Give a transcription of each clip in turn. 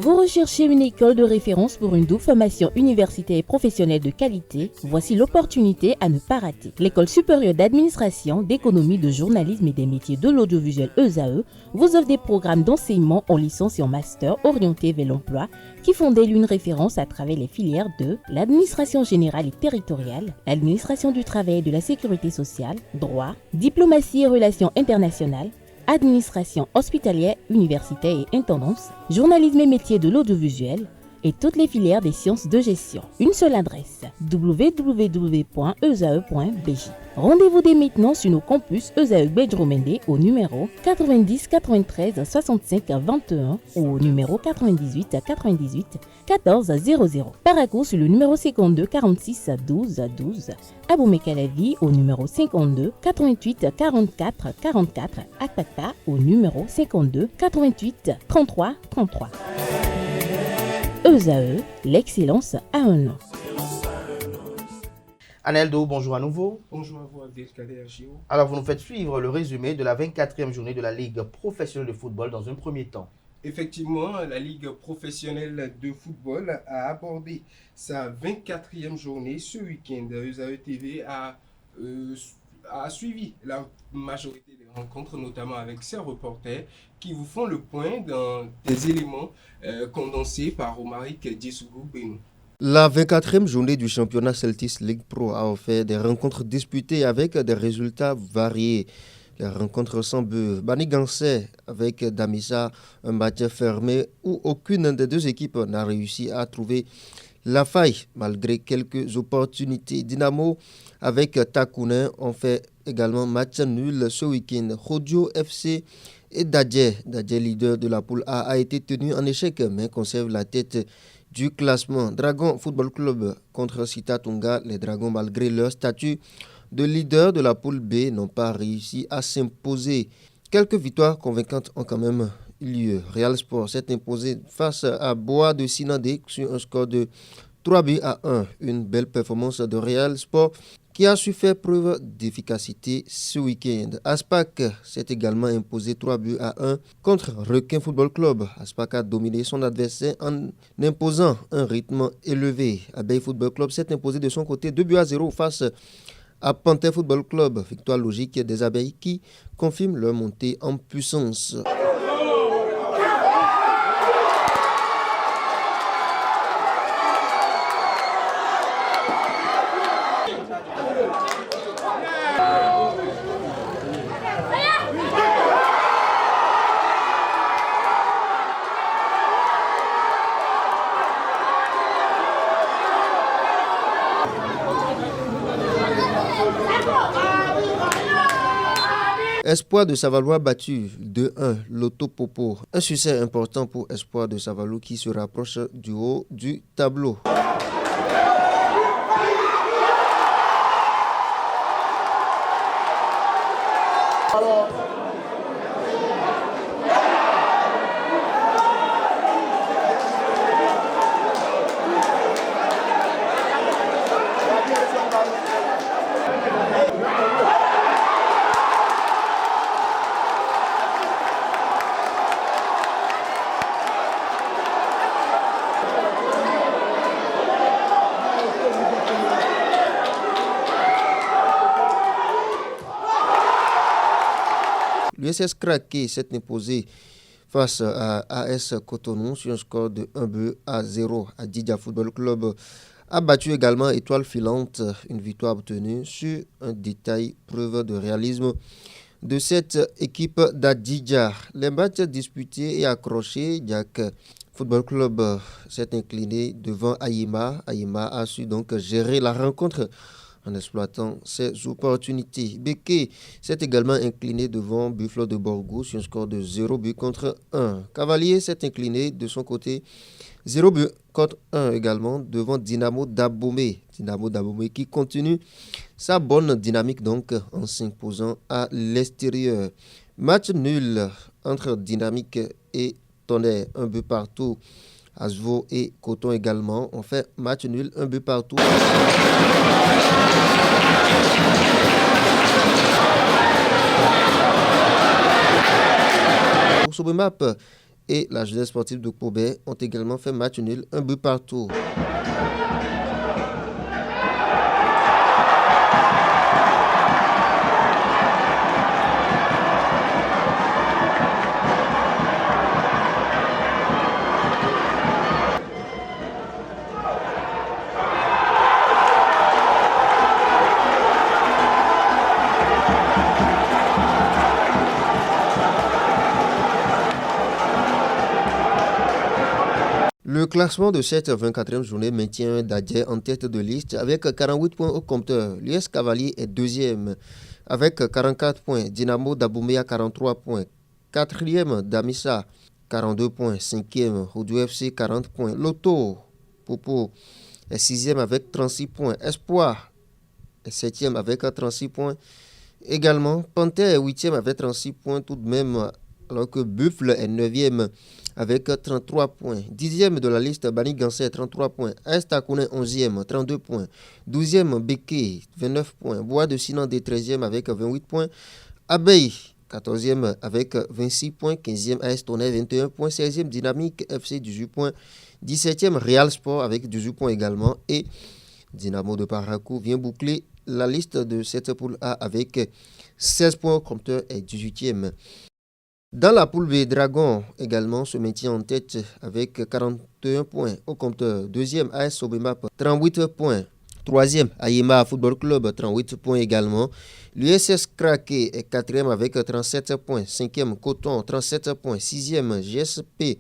Vous recherchez une école de référence pour une double formation universitaire et professionnelle de qualité? Voici l'opportunité à ne pas rater. L'École supérieure d'administration, d'économie, de journalisme et des métiers de l'audiovisuel ESAE vous offre des programmes d'enseignement en licence et en master orientés vers l'emploi qui font d'elle une référence à travers les filières de l'administration générale et territoriale, l'administration du travail et de la sécurité sociale, droit, diplomatie et relations internationales, administration hospitalière, universitaire et intendance, journalisme et métiers de l'audiovisuel et toutes les filières des sciences de gestion. Une seule adresse, www.esae.bj. Rendez-vous dès maintenant sur nos campus ESAE Bedjromende au numéro 90 93 65 21 ou au numéro 98 98 14 00. Paracourt sur le numéro 52 46 12 12. Aboumé-Calavi au numéro 52 88 44 44. Akpata au numéro 52 88 33 33. ESAE, l'excellence a un nom. Aneldo, bonjour à nouveau. Bonjour à vous, Abdelkader Gio. Alors, vous nous faites suivre le résumé de la 24e journée de la Ligue professionnelle de football dans un premier temps. Effectivement, la Ligue professionnelle de football a abordé sa 24e journée ce week-end. ESAE TV a suivi la majorité des rencontres, notamment avec ses reporters qui vous font le point dans des éléments condensés par Romaric Djessougou Benou. La 24e journée du championnat Celtics League Pro a offert des rencontres disputées avec des résultats variés. Les rencontres sans but, Banigansé avec Damissa, un match fermé où aucune des deux équipes n'a réussi à trouver la faille malgré quelques opportunités. Dynamo avec Takounen ont fait également match nul ce week-end. Rodio FC et Dadje, leader de la poule A, a été tenu en échec mais conserve la tête du classement. Dragon Football Club contre Sita Tunga. Les Dragons, malgré leur statut de leader de la poule B, n'ont pas réussi à s'imposer. Quelques victoires convaincantes ont quand même eu lieu. Real Sport s'est imposé face à Bois de Sinandé sur un score de 3-1. Une belle performance de Real Sport qui a su faire preuve d'efficacité ce week-end. Aspac s'est également imposé 3-1 contre Requin Football Club. Aspac a dominé son adversaire en imposant un rythme élevé. Abeille Football Club s'est imposé de son côté 2-0 face à Panthère Football Club. Victoire logique des Abeilles qui confirment leur montée en puissance. Espoir de Savalois battu 2-1, Loto Popo. Un succès important pour Espoir de Savalois qui se rapproche du haut du tableau. L'USS Craqué s'est imposé face à AS Cotonou sur un score de 1-0. Adidja Football Club a battu également Étoile Filante, une victoire obtenue sur un détail preuve de réalisme de cette équipe d'Adidja. Les matchs disputés et accrochés, Jack Football Club s'est incliné devant Aïma. Aïma a su donc gérer la rencontre en exploitant ses opportunités. Beke s'est également incliné devant Buffalo de Borgo sur un score de 0-1. Cavalier s'est incliné de son côté 0-1 également devant Dynamo d'Abomey. Dynamo d'Abomey qui continue sa bonne dynamique donc en s'imposant à l'extérieur. Match nul entre Dynamique et Tonnerre, 1 partout. Asvo et Coton également ont fait match nul, 1 partout. Sport Sobemap et la jeunesse sportive de Kobe ont également fait match nul, un but partout. Le classement de cette 24e journée maintient Dadje en tête de liste avec 48 points au compteur. L'US Cavalier est deuxième avec 44 points. Dynamo d'Abouméa 43 points. Quatrième Damissa 42 points. Cinquième Houdou FC 40 points. Loto Popo est sixième avec 36 points. Espoir est septième avec 36 points. Également, Panthère est huitième avec 36 points tout de même, alors que Buffle est neuvième avec 33 points. 10e de la liste, Bani Gansé, 33 points. Est Akouné, 11e, 32 points. 12e, Beke, 29 points. Bois de Sinandé, 13e avec 28 points. Abeille, 14e avec 26 points. 15e, AS Tonnerre, 21 points. 16e, Dynamique FC, 18 points. 17e, Real Sport avec 18 points également. Et Dynamo de Parakou vient boucler la liste de cette poule A avec 16 points au compteur et 18e. Dans la poule B, Dragon également se maintient en tête avec 41 points au compteur. Deuxième, AS Sobemap, 38 points. Troisième, Ayema Football Club, 38 points également. L'USS Kraké est quatrième avec 37 points. Cinquième, Coton, 37 points. Sixième, GSP,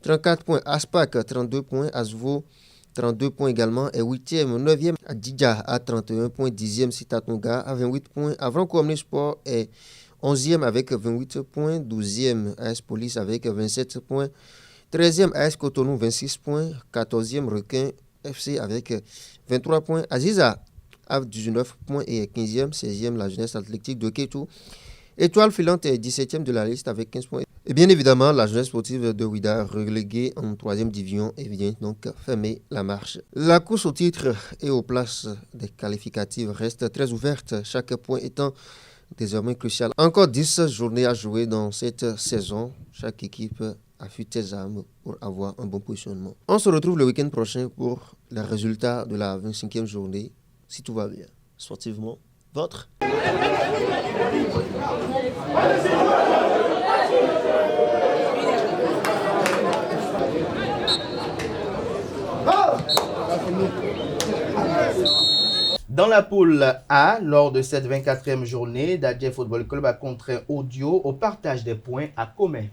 34 points. Aspac, 32 points. Asvo, 32 points également. Et huitième, neuvième, Adidja à 31 points. Dixième, Sitatonga à 28 points. Avranco Omnisport est 11e avec 28 points, 12e AS Police avec 27 points, 13e AS Cotonou 26 points, 14e Requin FC avec 23 points, Aziza a 19 points et 15e, 16e la jeunesse athlétique de Kétou. Étoile filante est 17e de la liste avec 15 points. Et bien évidemment, la jeunesse sportive de Ouida, reléguée en 3e division, vient donc fermer la marche. La course au titre et aux places des qualificatives reste très ouverte, chaque point étant désormais crucial. Encore 10 journées à jouer dans cette saison. Chaque équipe affûte ses armes pour avoir un bon positionnement. On se retrouve le week-end prochain pour les résultats de la 25e journée, si tout va bien. Sportivement, votre. Dans la poule A, lors de cette 24e journée, Dadje Football Club a contraint Audio au partage des points à commun.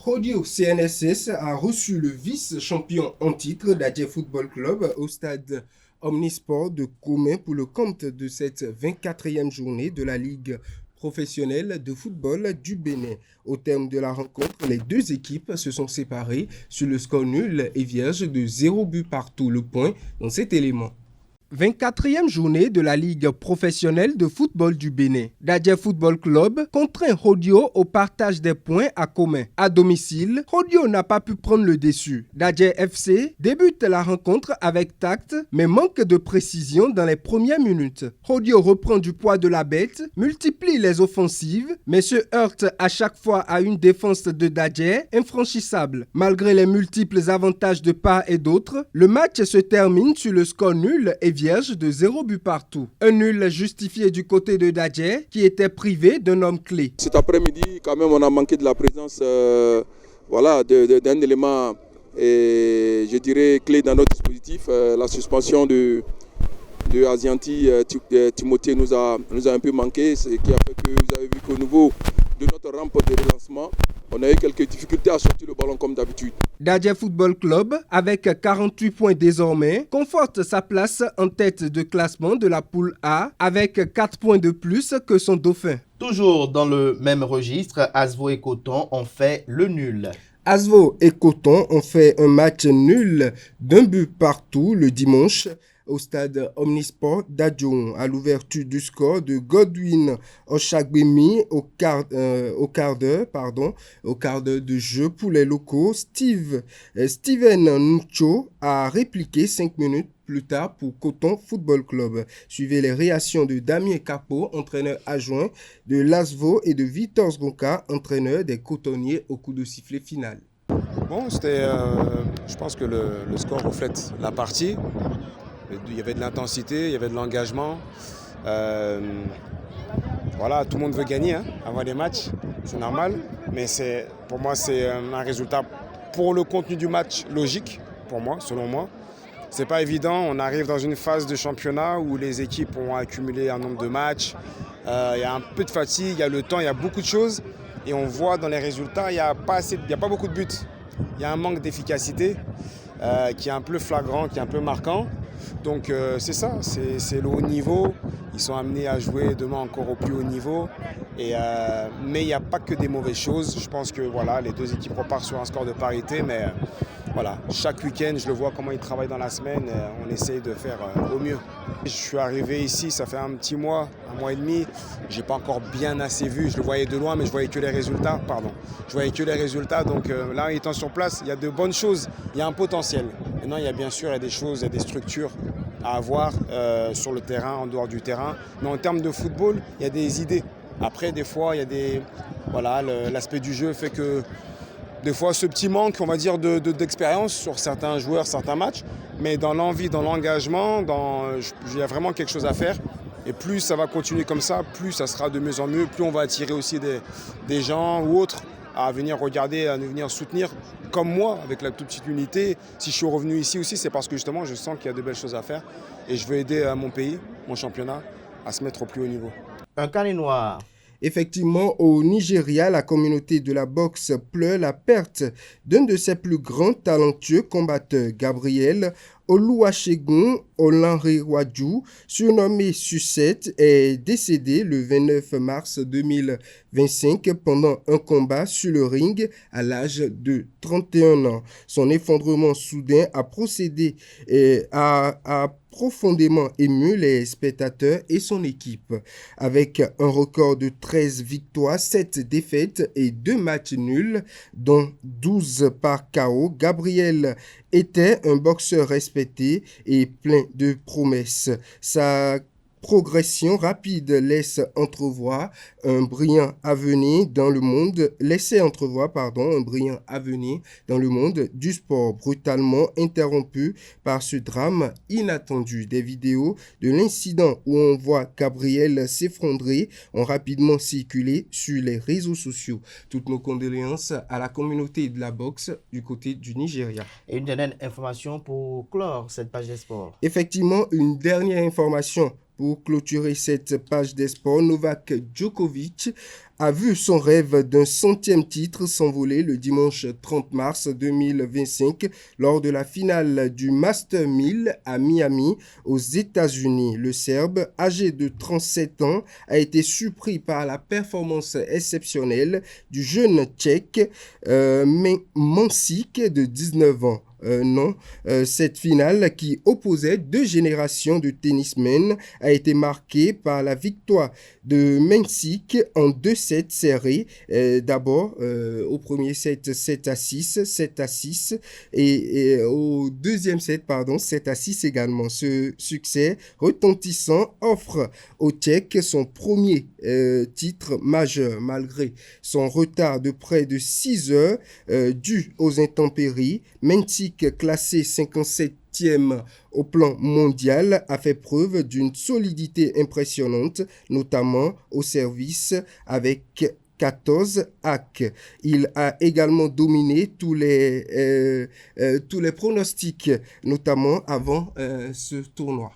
Audio CNSS a reçu le vice-champion en titre Dadje Football Club au stade Omnisport de Commun pour le compte de cette 24e journée de la Ligue professionnelle de football du Bénin. Au terme de la rencontre, les deux équipes se sont séparées sur le score nul et vierge de 0 but partout. Le point dans cet élément. 24e journée de la Ligue professionnelle de football du Bénin. Dadje Football Club contraint Audio au partage des points à commun. À domicile, Audio n'a pas pu prendre le dessus. Dadje FC débute la rencontre avec tact, mais manque de précision dans les premières minutes. Audio reprend du poids de la bête, multiplie les offensives, mais se heurte à chaque fois à une défense de Dadje infranchissable. Malgré les multiples avantages de part et d'autre, le match se termine sur le score nul et vierge de 0 but partout. Un nul justifié du côté de Dadje qui était privé d'un homme clé. Cet après-midi, quand même, on a manqué de la présence d'un élément, je dirais, clé dans notre dispositif. La suspension de Azianti, Timothée nous a un peu manqué, ce qui a fait que vous avez vu qu'au niveau de notre rampe de relancement, on a eu quelques difficultés à sortir le ballon comme d'habitude. Dadje Football Club, avec 48 points désormais, conforte sa place en tête de classement de la poule A avec 4 points de plus que son dauphin. Toujours dans le même registre, Asvo et Coton ont fait le nul. Asvo et Coton ont fait un match nul d'un but partout le dimanche au stade Omnisport d'Adjoun à l'ouverture du score de Godwin Oshagbemi au quart d'heure de jeu pour les locaux. Steven Nucho a répliqué 5 minutes plus tard pour Coton Football Club. Suivez les réactions de Damien Capot, entraîneur adjoint de Lasvo, et de Victor Sgonka, entraîneur des Cotonniers au coup de sifflet final. Bon, je pense que le score reflète la partie. Il y avait de l'intensité, il y avait de l'engagement. Voilà, tout le monde veut gagner avant les matchs, c'est normal. Mais pour moi, c'est un résultat pour le contenu du match logique, pour moi, selon moi. C'est pas évident, on arrive dans une phase de championnat où les équipes ont accumulé un nombre de matchs. Il y a un peu de fatigue, il y a le temps, il y a beaucoup de choses. Et on voit dans les résultats, il n'y a pas beaucoup de buts. Il y a un manque d'efficacité qui est un peu flagrant, qui est un peu marquant. Donc c'est ça, c'est le haut niveau. Ils sont amenés à jouer demain encore au plus haut niveau. Mais il n'y a pas que des mauvaises choses. Je pense que voilà, les deux équipes repartent sur un score de parité. Mais voilà, chaque week-end, je le vois comment ils travaillent dans la semaine. On essaye de faire au mieux. Je suis arrivé ici, ça fait un petit mois, 1 mois et demi. Je n'ai pas encore bien assez vu. Je le voyais de loin, mais je voyais que les résultats. Je voyais que les résultats. Donc là, étant sur place, il y a de bonnes choses. Il y a un potentiel. Maintenant, il y a bien sûr des choses, il y a des structures à avoir sur le terrain, en dehors du terrain. Mais en termes de football, il y a des idées. Après, des fois, il y a l'aspect du jeu fait que des fois, ce petit manque, on va dire, d'expérience sur certains joueurs, certains matchs. Mais dans l'envie, dans l'engagement, il y a vraiment quelque chose à faire. Et plus ça va continuer comme ça, plus ça sera de mieux en mieux. Plus on va attirer aussi des gens ou autres à venir regarder, à venir soutenir. Comme moi, avec la toute petite unité. Si je suis revenu ici aussi, c'est parce que justement, je sens qu'il y a de belles choses à faire. Et je veux aider mon pays, mon championnat, à se mettre au plus haut niveau. Un carnet noir. Effectivement, au Nigeria, la communauté de la boxe pleure la perte d'un de ses plus grands talentueux combatteurs, Gabriel Oluwasegun Olanrewaju, surnommé Sucette, est décédé le 29 mars 2025 pendant un combat sur le ring à l'âge de 31 ans. Son effondrement soudain a procédé à profondément ému les spectateurs et son équipe. Avec un record de 13 victoires, 7 défaites et 2 matchs nuls, dont 12 par KO, Gabriel était un boxeur respecté et plein de promesses. Sa progression rapide laissait entrevoir un brillant avenir dans le monde du sport, brutalement interrompu par ce drame inattendu. Des vidéos de l'incident où on voit Gabriel s'effondrer ont rapidement circulé sur les réseaux sociaux. Toutes nos condoléances à la communauté de la boxe du côté du Nigeria. Et une dernière information pour clore cette page des sports. Effectivement, une dernière information. Pour clôturer cette page des sports, Novak Djokovic a vu son rêve d'un 100e titre s'envoler le dimanche 30 mars 2025 lors de la finale du Master 1000 à Miami aux États-Unis. Le Serbe, âgé de 37 ans, a été surpris par la performance exceptionnelle du jeune Tchèque Mansik de 19 ans. Cette finale qui opposait 2 générations de tennismen a été marquée par la victoire de Mansik en 2 sets serrés. D'abord, au premier set, 7-6, 7-6 et au deuxième set, 7-6 également. Ce succès retentissant offre au Tchèque son premier titre majeur malgré son retard de près de 6 heures dû aux intempéries. Mansik, classé 57e au plan mondial, a fait preuve d'une solidité impressionnante, notamment au service avec 14 hacks. Il a également dominé tous les pronostics, notamment avant ce tournoi.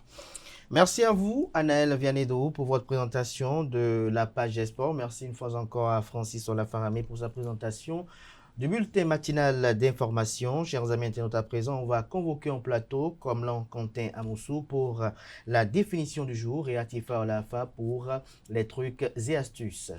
Merci à vous, Anaël Vianedo, pour votre présentation de la page des sports. Merci une fois encore à Francis Olafaramé pour sa présentation du bulletin matinal d'information. Chers amis internautes, à présent, on va convoquer en plateau Komlan Quentin Amoussou pour la définition du jour et Atifa Olafa pour les trucs et astuces.